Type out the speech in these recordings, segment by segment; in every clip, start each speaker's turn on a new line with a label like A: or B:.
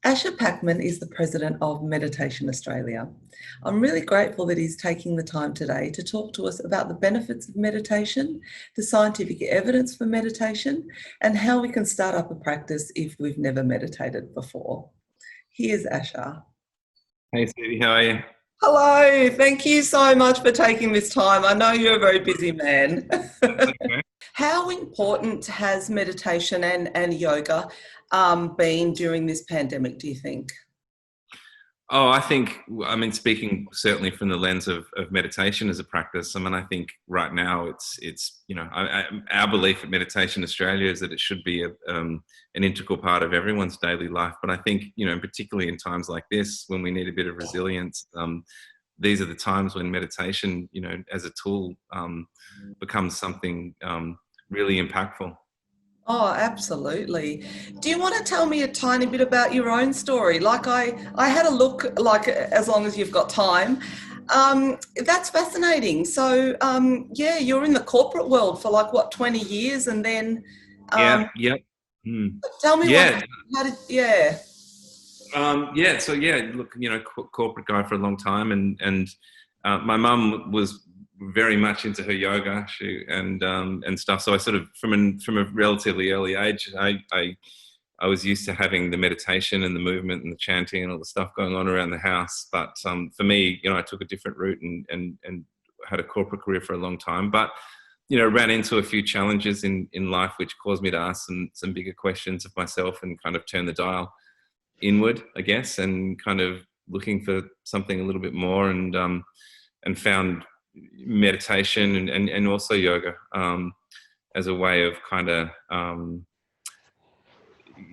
A: Asher Packman is the president of Meditation Australia. I'm really grateful that he's taking the time today to talk to us about the benefits of meditation, the scientific evidence for meditation, and how we can start up a practice if we've never meditated before. Here's Asher.
B: Hey, Suvi, how are you?
A: Hello, thank you so much for taking this time. I know you're a very busy man.
B: Okay.
A: How important has meditation and yoga been during this pandemic, do you think?
B: Oh, I mean, speaking certainly from the lens of meditation as a practice, I think right now it's our belief at Meditation Australia is that it should be an integral part of everyone's daily life. But I think, particularly in times like this, when we need a bit of resilience, these are the times when meditation, as a tool, becomes something really impactful.
A: Oh, absolutely. Do you want to tell me a tiny bit about your own story? Like I had a look, like as long as you've got time. That's fascinating. So, yeah, you're in the corporate world for 20 years and then...
B: Yeah.
A: Tell me
B: Yeah. Look, corporate guy for a long time, and my mum was very much into her yoga and stuff. So I sort of from a relatively early age, I was used to having the meditation and the movement and the chanting and all the stuff going on around the house. But for me, I took a different route and had a corporate career for a long time. But ran into a few challenges in life which caused me to ask some bigger questions of myself and kind of turn the dial inward, I guess, and kind of looking for something a little bit more, and found meditation and also yoga as a way of kind of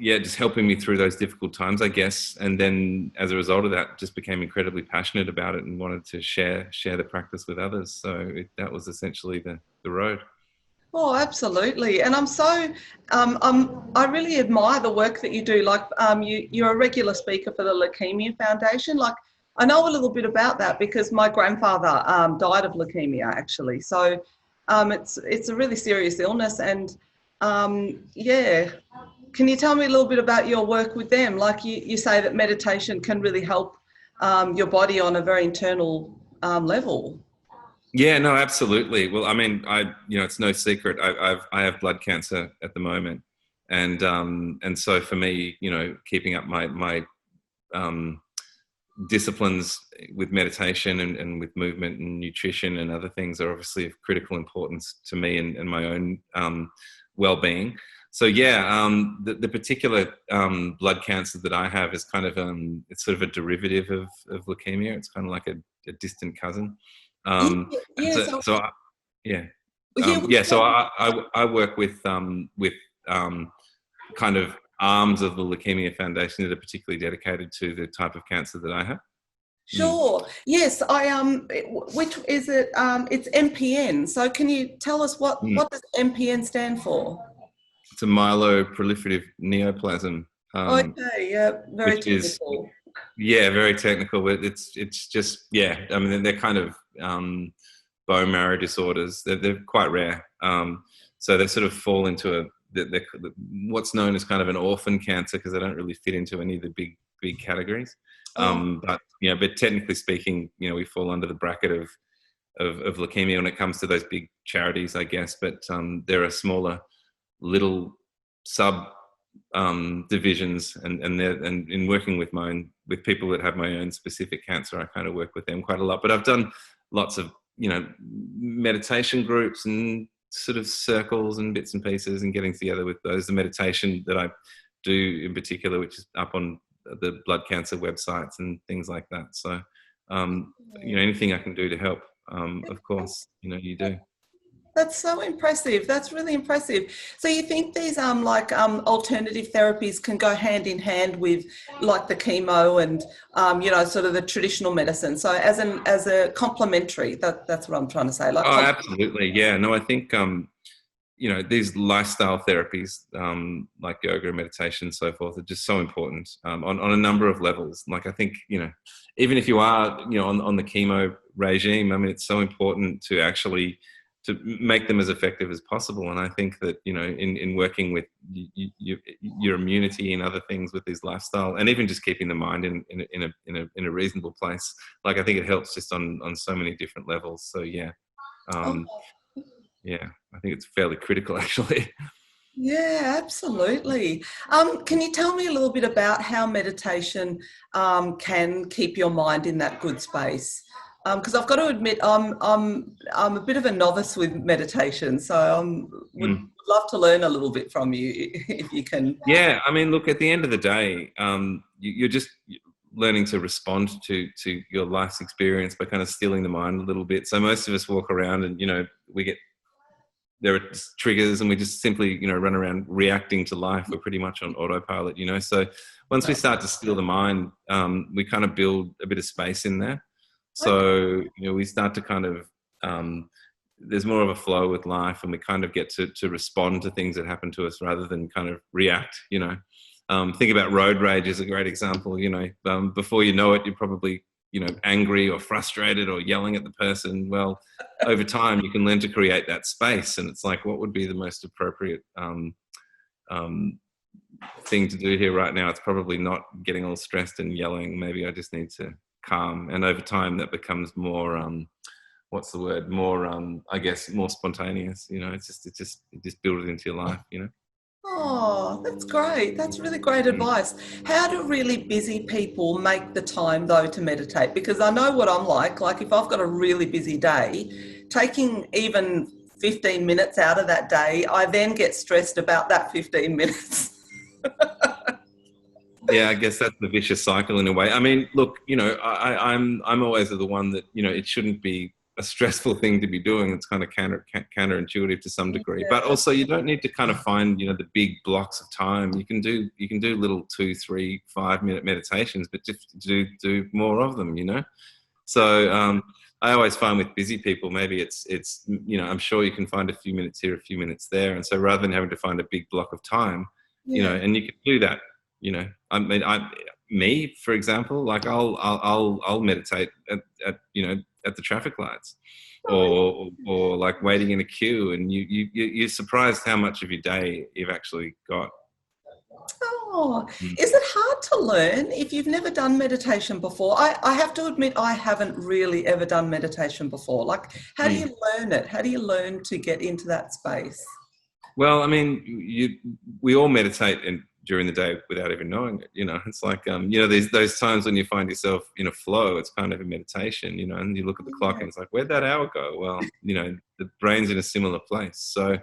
B: just helping me through those difficult times, I guess. And then as a result of that, just became incredibly passionate about it and wanted to share the practice with others. So that was essentially the road.
A: Oh, absolutely. And I'm so, I really admire the work that you do. Like, you're a regular speaker for the Leukemia Foundation. Like, I know a little bit about that because my grandfather died of leukemia, actually. So it's a really serious illness. And can you tell me a little bit about your work with them? Like you say that meditation can really help your body on a very internal level.
B: Yeah, no, absolutely. Well, I mean, it's no secret. I have blood cancer at the moment, and so for me, keeping up my disciplines with meditation and with movement and nutrition and other things are obviously of critical importance to me and my own well-being. So the particular blood cancer that I have is kind of it's sort of a derivative of leukemia. It's kind of like a distant cousin. So I work with kind of arms of the Leukemia Foundation that are particularly dedicated to the type of cancer that I have.
A: Sure. Yes, which is it? It's MPN. So can you tell us what does MPN stand for?
B: It's a myeloproliferative neoplasm.
A: Okay, yeah, very technical.
B: Very technical, but it's just, I mean, they're kind of bone marrow disorders. They're quite rare. So they sort of fall into what's known as kind of an orphan cancer because they don't really fit into any of the big categories. But technically speaking, we fall under the bracket of leukemia when it comes to those big charities, I guess. But there are smaller little sub divisions, and in working with with people that have my own specific cancer, I kind of work with them quite a lot. But I've done lots of meditation groups and sort of circles and bits and pieces and getting together with those. The meditation that I do in particular, which is up on the blood cancer websites and things like that. So anything I can do to help, of course, you do.
A: That's so impressive. That's really impressive. So you think these alternative therapies can go hand in hand with like the chemo and sort of the traditional medicine. So as a complementary, that's what I'm trying to say.
B: Absolutely. Yeah. No, I think these lifestyle therapies like yoga and meditation and so forth are just so important on a number of levels. Like I think even if you are on the chemo regime, I mean it's so important to actually to make them as effective as possible. And I think that, you know, in working with your immunity and other things with these lifestyle, and even just keeping the mind in a reasonable place, like I think it helps just on so many different levels. So yeah, yeah, I think it's fairly critical actually.
A: Yeah, absolutely. Can you tell me a little bit about how meditation can keep your mind in that good space? Because I've got to admit, I'm a bit of a novice with meditation, so I would love to learn a little bit from you if you can.
B: Yeah, I mean, look, at the end of the day, you're just learning to respond to your life's experience by kind of stealing the mind a little bit. So most of us walk around and, you know, there are triggers and we just simply, you know, run around reacting to life. We're pretty much on autopilot, you know. So once we start to steal the mind, we kind of build a bit of space in there. So, you know, we start to kind of, there's more of a flow with life, and we kind of get to respond to things that happen to us rather than kind of react, you know. Think about road rage is a great example, you know. Before you know it, you're probably, you know, angry or frustrated or yelling at the person. Well, over time, you can learn to create that space. And it's like, what would be the most appropriate thing to do here right now? It's probably not getting all stressed and yelling. Maybe I just need to calm. And over time, that becomes more, what's the word? More, I guess, more spontaneous. You know, you just build it into your life, you know.
A: Oh, that's great. That's really great advice. How do really busy people make the time, though, to meditate? Because I know what I'm like. Like if I've got a really busy day, taking even 15 minutes out of that day, I then get stressed about that 15 minutes.
B: Yeah, I guess that's the vicious cycle in a way. I mean, look, you know, I'm always the one that, you know, it shouldn't be a stressful thing to be doing. It's kind of counterintuitive to some degree,
A: Yeah.
B: but also you don't need to kind of find, you know, the big blocks of time. You can do little 2, 3, 5 minute meditations, but just do more of them, you know. So I always find with busy people, maybe it's you know, I'm sure you can find a few minutes here, a few minutes there, and so rather than having to find a big block of time, you know, and you can do that. You know, I mean, me, for example, like I'll meditate at you know, at the traffic lights, or like waiting in a queue, and you're surprised how much of your day you've actually got.
A: Oh, is it hard to learn if you've never done meditation before? I have to admit, I haven't really ever done meditation before. Like, how do you learn it? How do you learn to get into that space?
B: Well, I mean, we all meditate during the day without even knowing it. You know, it's like, you know, there's those times when you find yourself in a flow. It's kind of a meditation, you know, and you look at the clock and it's like, where'd that hour go? Well, you know, the brain's in a similar place. So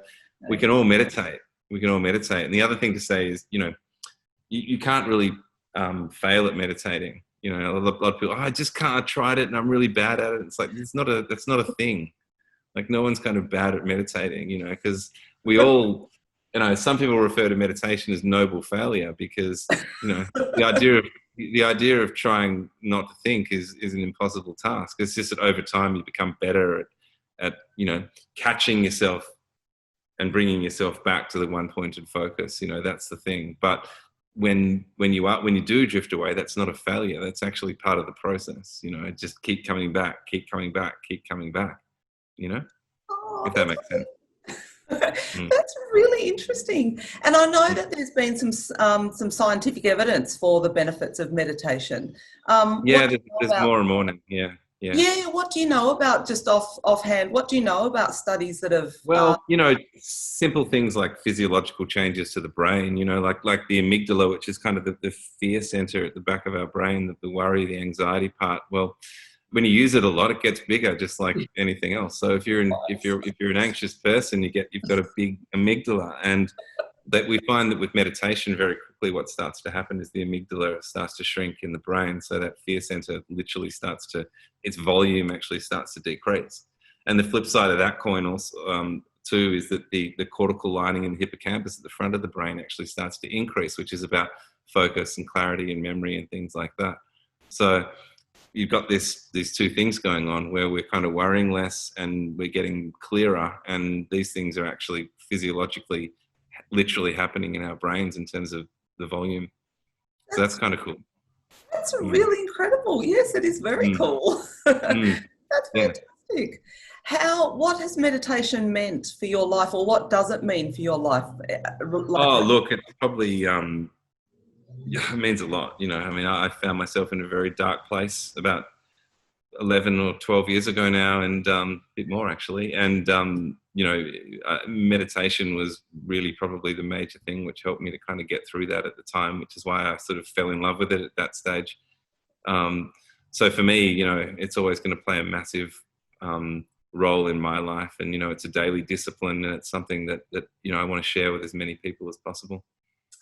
B: we can all meditate. We can all meditate. And the other thing to say is, you know, you can't really fail at meditating. You know, a lot of people, I just can't. I tried it and I'm really bad at it. It's like, that's not a thing. Like no one's kind of bad at meditating, you know, because we all, you know, some people refer to meditation as noble failure because, you know, the idea of trying not to think is an impossible task. It's just that over time you become better at you know, catching yourself and bringing yourself back to the one pointed focus. You know, that's the thing. But when you do drift away, that's not a failure. That's actually part of the process. You know, just keep coming back, keep coming back, keep coming back. You know, if that makes sense.
A: That's really interesting. And I know that there's been some scientific evidence for the benefits of meditation.
B: Yeah, there's more and more now. Yeah.
A: Yeah, what do you know about, just offhand, what do you know about studies that have...
B: Well, you know, simple things like physiological changes to the brain, you know, like the amygdala, which is kind of the fear center at the back of our brain, the worry, the anxiety part. Well, when you use it a lot, it gets bigger, just like anything else. So if you're an anxious person, you've got a big amygdala, and that we find that with meditation, very quickly, what starts to happen is the amygdala starts to shrink in the brain. So that fear center literally its volume actually starts to decrease. And the flip side of that coin also, too, is that the cortical lining in the hippocampus at the front of the brain actually starts to increase, which is about focus and clarity and memory and things like that. So you've got these two things going on where we're kind of worrying less and we're getting clearer, and these things are actually physiologically literally happening in our brains in terms of the volume. So that's kind of cool.
A: That's really incredible. Yes, it is very cool. That's fantastic. What has meditation meant for your life, or what does it mean for your life?
B: Oh, look, it's probably it means a lot. You know, I mean, I found myself in a very dark place about 11 or 12 years ago now, and a bit more actually. And you know, meditation was really probably the major thing which helped me to kind of get through that at the time, which is why I sort of fell in love with it at that stage. So for me, you know, it's always going to play a massive role in my life, and you know, it's a daily discipline, and it's something that you know, I want to share with as many people as possible.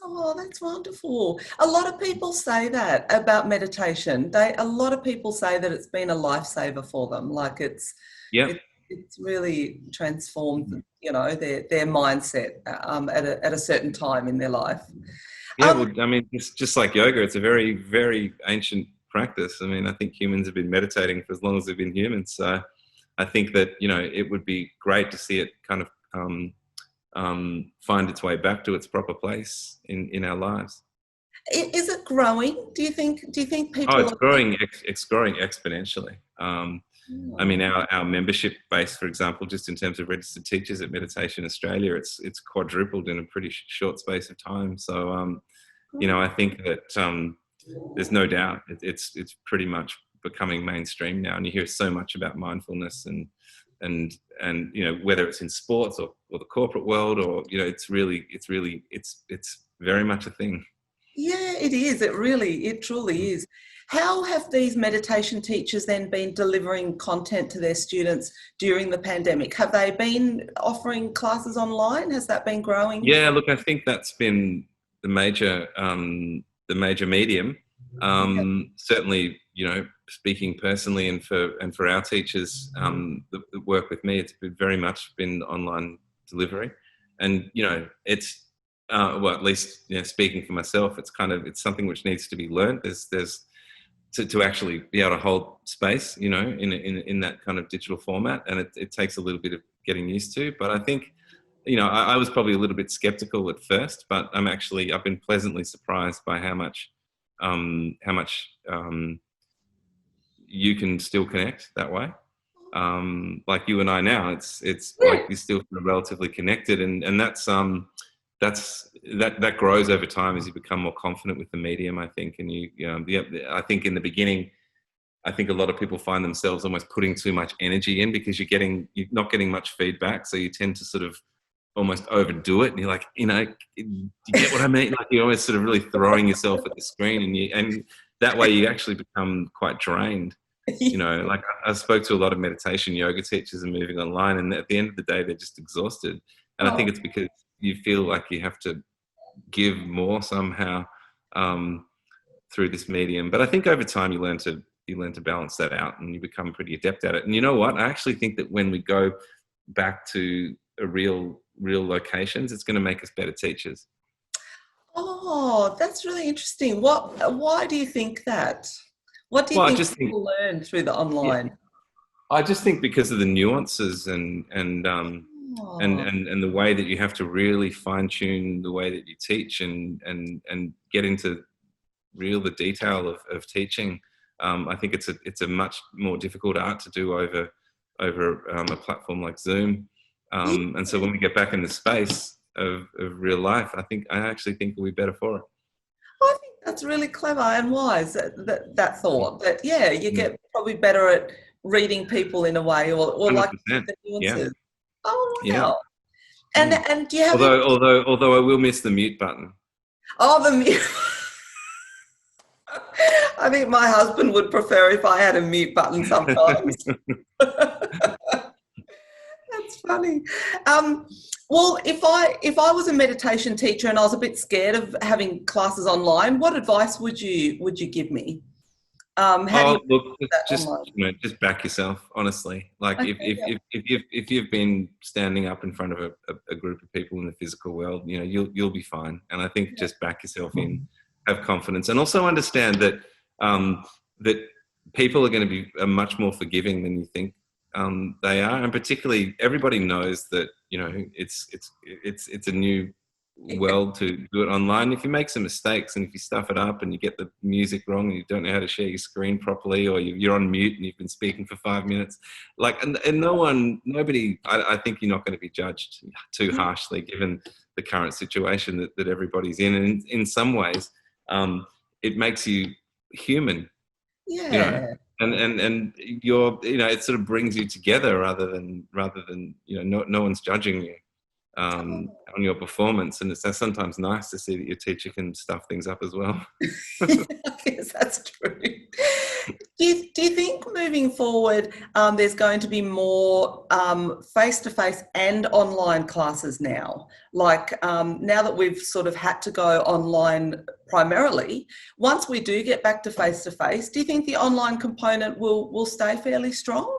A: Oh, that's wonderful. A lot of people say that about meditation. A lot of people say that it's been a lifesaver for them. Like
B: Yeah.
A: it's really transformed, you know, their mindset at a certain time in their life.
B: Yeah, well, I mean, it's just like yoga. It's a very, very ancient practice. I mean, I think humans have been meditating for as long as they've been humans. So I think that, you know, it would be great to see it kind of find its way back to its proper place in our lives.
A: Is it growing? Do you think people?
B: Oh, it's growing. It's growing exponentially. I mean, our membership base, for example, just in terms of registered teachers at Meditation Australia, it's quadrupled in a pretty short space of time. So, you know, I think that there's no doubt it's pretty much becoming mainstream now, and you hear so much about mindfulness and you know, whether it's in sports or the corporate world, or you know, it's very much a thing.
A: Yeah, it is. It truly is. How have these meditation teachers then been delivering content to their students during the pandemic? Have they been offering classes online? Has that been growing?
B: Yeah, look, I think that's been the major medium. Certainly, you know, speaking personally, and for our teachers that work with me, it's very much been online delivery, and you know, it's well, at least, you know, speaking for myself, it's something which needs to be learned. There's to actually be able to hold space, you know, in that kind of digital format, and it takes a little bit of getting used to. But I think, you know, I was probably a little bit skeptical at first, but I've been pleasantly surprised by how much you can still connect that way. Like you and I now, it's like you're still relatively connected, and that grows over time as you become more confident with the medium, I think. And I think in the beginning, I think a lot of people find themselves almost putting too much energy in, because you're not getting much feedback, so you tend to sort of almost overdo it, and you're like, you know, do you get what I mean? Like, you're always sort of really throwing yourself at the screen, and that way you actually become quite drained. You know, like I spoke to a lot of meditation yoga teachers and moving online, and at the end of the day, they're just exhausted. And I think it's because you feel like you have to give more somehow through this medium. But I think over time you learn to balance that out, and you become pretty adept at it. And you know what? I actually think that when we go back to a real locations, it's going to make us better teachers.
A: Oh, that's really interesting. Why do you think that? What do you think people learn through the online?
B: Yeah, I just think because of the nuances and the way that you have to really fine tune the way that you teach, and get into the detail of teaching. I think it's a much more difficult art to do over a platform like Zoom. And so when we get back in the space of real life, I actually think we'll be better for it.
A: I think that's really clever and wise, that thought. That, yeah, you get probably better at reading people in a way, or like the nuances. Yeah. Oh, wow. Yeah. And do you have...
B: Although I will miss the mute button.
A: Oh, the mute... I think my husband would prefer if I had a mute button sometimes. That's funny. Well, if I was a meditation teacher and I was a bit scared of having classes online, what advice would you give me?
B: Just back yourself, honestly. Like, okay, if you've been standing up in front of a group of people in the physical world, you know, you'll be fine. And I think just back yourself in, have confidence, and also understand that that people are going to be much more forgiving than you think they are, and particularly everybody knows that, you know, it's a new well to do it online. If you make some mistakes and if you stuff it up and you get the music wrong and you don't know how to share your screen properly, or you're on mute and you've been speaking for 5 minutes, like, and nobody, I think you're not going to be judged too harshly given the current situation that everybody's in. And in some ways, it makes you human, you know, and you're, you know, it sort of brings you together rather than, you know, no one's judging you on your performance. And it's sometimes nice to see that your teacher can stuff things up as well.
A: Yes, that's true. Do you think moving forward there's going to be more face-to-face and online classes now? Like now that we've sort of had to go online primarily, once we do get back to face-to-face, do you think the online component will stay fairly strong?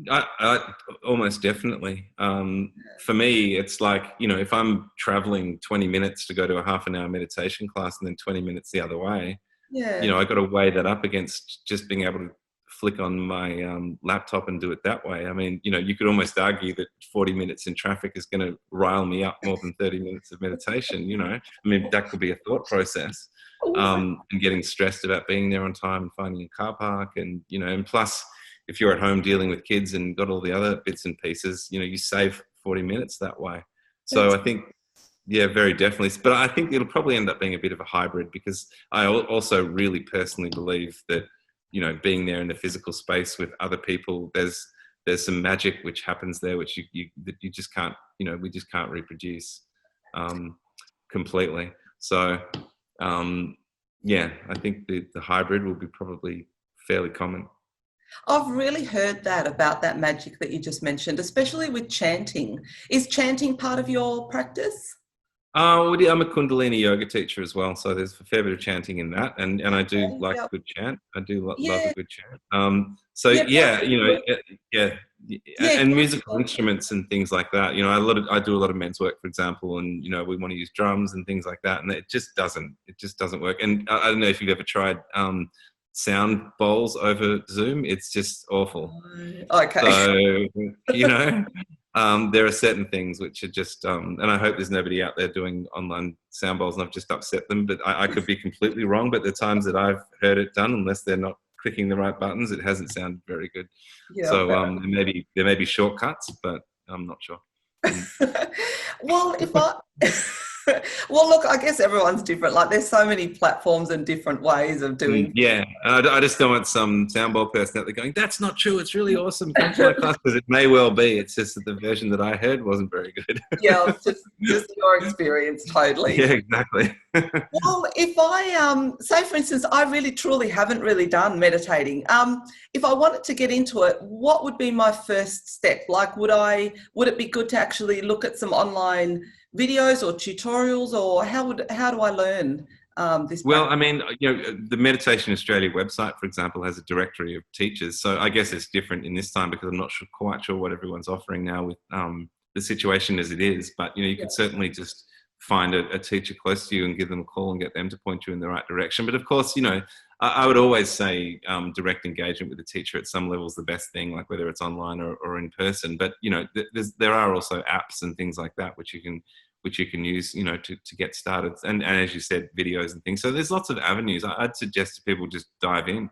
B: I almost definitely. For me, it's like, you know, if I'm traveling 20 minutes to go to a half an hour meditation class and then 20 minutes the other way, you know, I got to weigh that up against just being able to flick on my laptop and do it that way. I mean, you know, you could almost argue that 40 minutes in traffic is going to rile me up more than 30 minutes of meditation, you know. I mean, that could be a thought process. And getting stressed about being there on time and finding a car park, and, you know, and plus, if you're at home dealing with kids and got all the other bits and pieces, you know, you save 40 minutes that way. So I think, yeah, very definitely. But I think it'll probably end up being a bit of a hybrid, because I also really personally believe that, you know, being there in the physical space with other people, there's some magic which happens there, which you just can't, you know, we just can't reproduce completely. So, yeah, I think the hybrid will be probably fairly common.
A: I've really heard that about that magic that you just mentioned, especially with chanting. Is chanting part of your practice?
B: Well, yeah, I'm a Kundalini yoga teacher as well, so there's a fair bit of chanting in that, and I do like a good chant. I do love a good chant. So yeah, you know, and musical instruments and things like that. You know, I do a lot of men's work, for example, and, you know, we want to use drums and things like that, and it just doesn't work. And I don't know if you've ever tried sound bowls over Zoom. It's just awful.
A: Okay.
B: So, you know, there are certain things which are just, and I hope there's nobody out there doing online sound bowls and I've just upset them, but I could be completely wrong. But the times that I've heard it done, unless they're not clicking the right buttons, it hasn't sounded very good. Yeah, so there may be shortcuts, but I'm not sure.
A: Well, well, look, I guess everyone's different. Like, there's so many platforms and different ways of doing.
B: Yeah, and I just don't want some sound bowl person out there going, "That's not true. It's really awesome. Come to my class," because it may well be. It's just that the version that I heard wasn't very good.
A: Yeah, it's just your experience, totally.
B: Yeah, exactly.
A: Well, if I say, for instance, I really truly haven't really done meditating. If I wanted to get into it, what would be my first step? Like, would it be good to actually look at some online videos or tutorials, or how do I learn this?
B: Well, I mean, you know, the Meditation Australia website, for example, has a directory of teachers. So I guess it's different in this time because I'm not quite sure what everyone's offering now with the situation as it is. But, you know, you could certainly just find a teacher close to you and give them a call and get them to point you in the right direction. But of course, you know, I would always say direct engagement with a teacher at some level is the best thing, like whether it's online or in person. But, you know, there are also apps and things like that which you can use, you know, to get started. And as you said, videos and things. So there's lots of avenues. I'd suggest to people just dive in.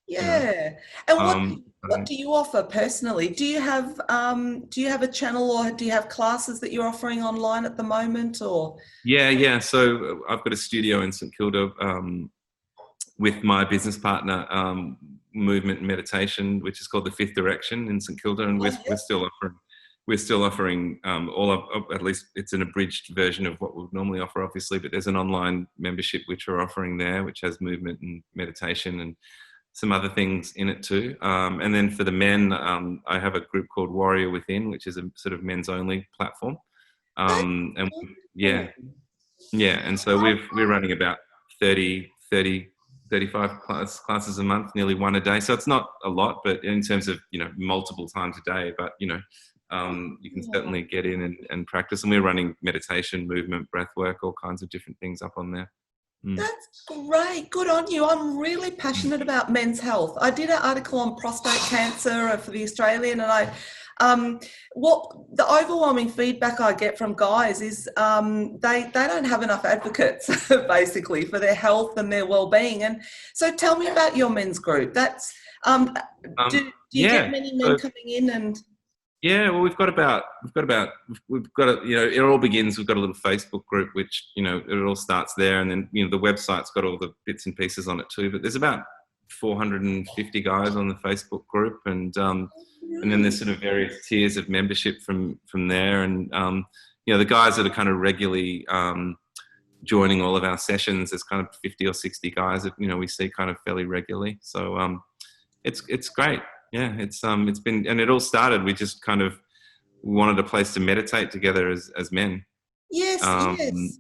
A: Yeah. You know? And what do you offer personally? Do you have a channel, or do you have classes that you're offering online at the moment? Or
B: yeah. So I've got a studio in St Kilda with my business partner, Movement and Meditation, which is called the Fifth Direction in St Kilda, and we're still offering at least it's an abridged version of what we would normally offer, obviously, but there's an online membership which we're offering there, which has movement and meditation and some other things in it too. And then for the men, I have a group called Warrior Within, which is a sort of men's only platform. And so we're running about 35 classes a month, nearly one a day. So it's not a lot, but in terms of, you know, multiple times a day, but, you know, you can certainly get in and practice. And we're running meditation, movement, breathwork, all kinds of different things up on there.
A: That's great. Good on you. I'm really passionate about men's health. I did an article on prostate cancer for the Australian, and What the overwhelming feedback I get from guys is they don't have enough advocates basically for their health and their well-being. And so tell me about your men's group. That's do you get many men coming in? And
B: yeah, well, we've got it all begins. We've got a little Facebook group, which, it all starts there. And then, the website's got all the bits and pieces on it too. But there's about 450 guys on the Facebook group. And then there's sort of various tiers of membership from there. And, the guys that are kind of regularly joining all of our sessions, there's kind of 50 or 60 guys that, we see kind of fairly regularly. So it's great. Yeah, it's been, and it all started. We just kind of wanted a place to meditate together as men.
A: Yes,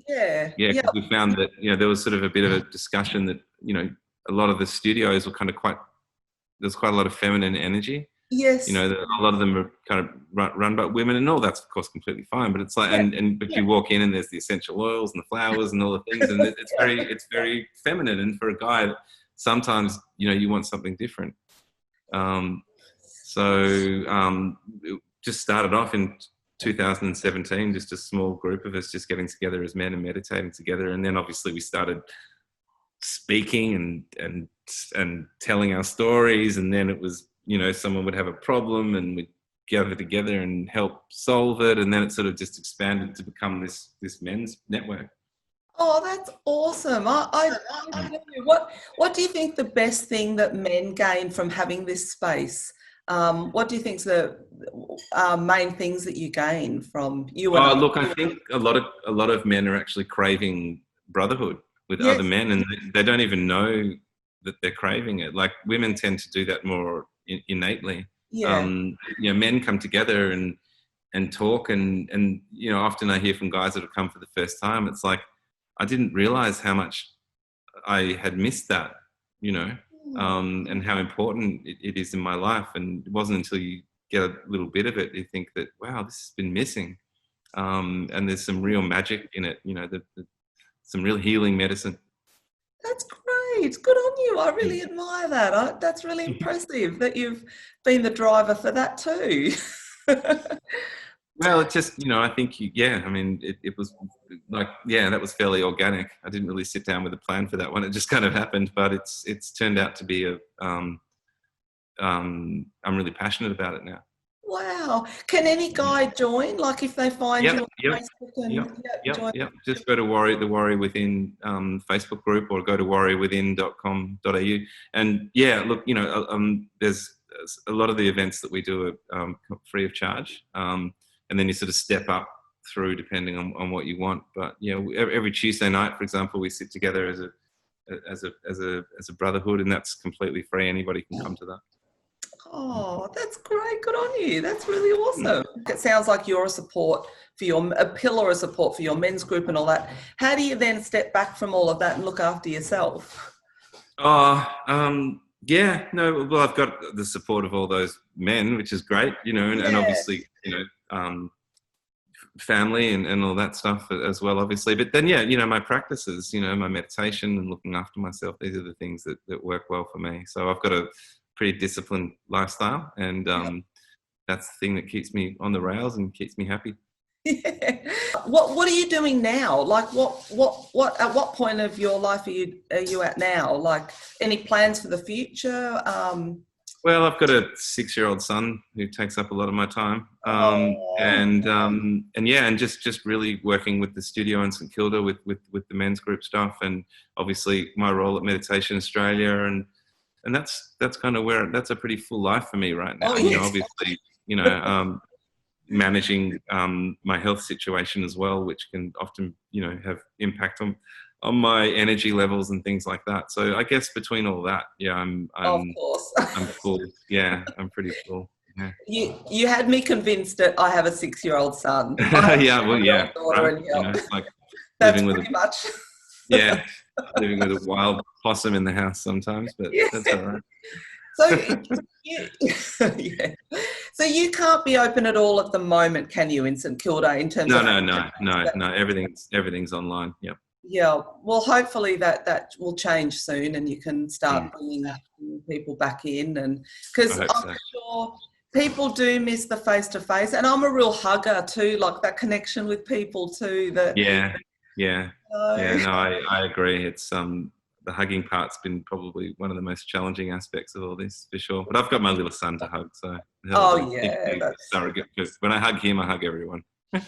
B: yeah. Yeah, because we found that there was sort of a bit of a discussion that a lot of the studios were kind of there's quite a lot of feminine energy.
A: Yes.
B: A lot of them are kind of run by women, and all that's of course completely fine. But it's like, but you walk in and there's the essential oils and the flowers and all the things, and it's very feminine. And for a guy, sometimes you want something different. It just started off in 2017, just a small group of us just getting together as men and meditating together. And then obviously we started speaking and telling our stories. And then it was, someone would have a problem and we'd gather together and help solve it. And then it sort of just expanded to become this men's network.
A: Oh, that's awesome. What do you think the best thing that men gain from having this space? What do you think's the main things that you gain from you? And
B: look, I think a lot of men are actually craving brotherhood with other men, and they don't even know that they're craving it. Like women tend to do that more innately.
A: Yeah.
B: Men come together and talk, and often I hear from guys that have come for the first time. It's like, I didn't realize how much I had missed that, and how important it is in my life. And it wasn't until you get a little bit of it, you think that, wow, this has been missing. And there's some real magic in it, some real healing medicine.
A: That's great. Good on you. I really admire that. That's really impressive that you've been the driver for that too.
B: Well, it just, I think, it was like, that was fairly organic. I didn't really sit down with a plan for that one. It just kind of happened, but it's turned out to be I'm really passionate about it now.
A: Wow. Can any guy join? Like if they find you on Facebook and join?
B: Just go to the Warrior Within Facebook group, or go to warriorwithin.com.au. And look, there's a lot of the events that we do are free of charge. And then you sort of step up through depending on what you want. But every Tuesday night, for example, we sit together as a brotherhood, and that's completely free. Anybody can come to that.
A: Oh, that's great. Good on you. That's really awesome. It sounds like you're a pillar of support for your men's group and all that. How do you then step back from all of that and look after yourself?
B: Well, I've got the support of all those men, which is great, and obviously, family and all that stuff as well, obviously. But then, my practices, my meditation and looking after myself, these are the things that work well for me. So I've got a pretty disciplined lifestyle, and that's the thing that keeps me on the rails and keeps me happy.
A: Yeah. What are you doing now? Like what at what point of your life are you at now? Like any plans for the future?
B: Well, I've got a 6-year-old son who takes up a lot of my time, and just really working with the studio in St Kilda with the men's group stuff, and obviously my role at Meditation Australia, and that's kind of where that's a pretty full life for me right now. Obviously, managing my health situation as well, which can often have impact on my energy levels and things like that. So I guess between all that, I'm
A: of course.
B: I'm full. Yeah, I'm pretty full. Yeah.
A: You had me convinced that I have a 6-year-old son.
B: Like
A: that's pretty much.
B: Living with a wild possum in the house sometimes, but that's all right.
A: So you can't be open at all at the moment, can you, in St Kilda in terms of...
B: No. Everything's online. Yep.
A: Yeah. Well, hopefully that will change soon, and you can start bringing people back in, and because I'm sure people do miss the face-to-face, and I'm a real hugger too, like that connection with people too.
B: Yeah. No, I agree. It's the hugging part's been probably one of the most challenging aspects of all this, for sure. But I've got my little son to hug, so surrogate, because when I hug him, I hug everyone.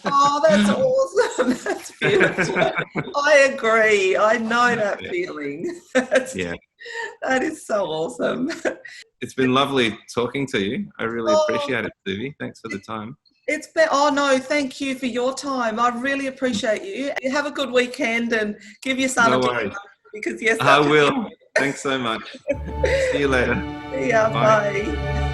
A: Oh, that's awesome. That's beautiful. I agree. I know that feeling. That is so awesome.
B: It's been lovely talking to you. I really appreciate it, Suvi. Thanks for the time.
A: It's been, no, thank you for your time. I really appreciate you. You have a good weekend and give your son a big hug, because yes,
B: I will. Thanks so much. See you later.
A: Yeah, bye.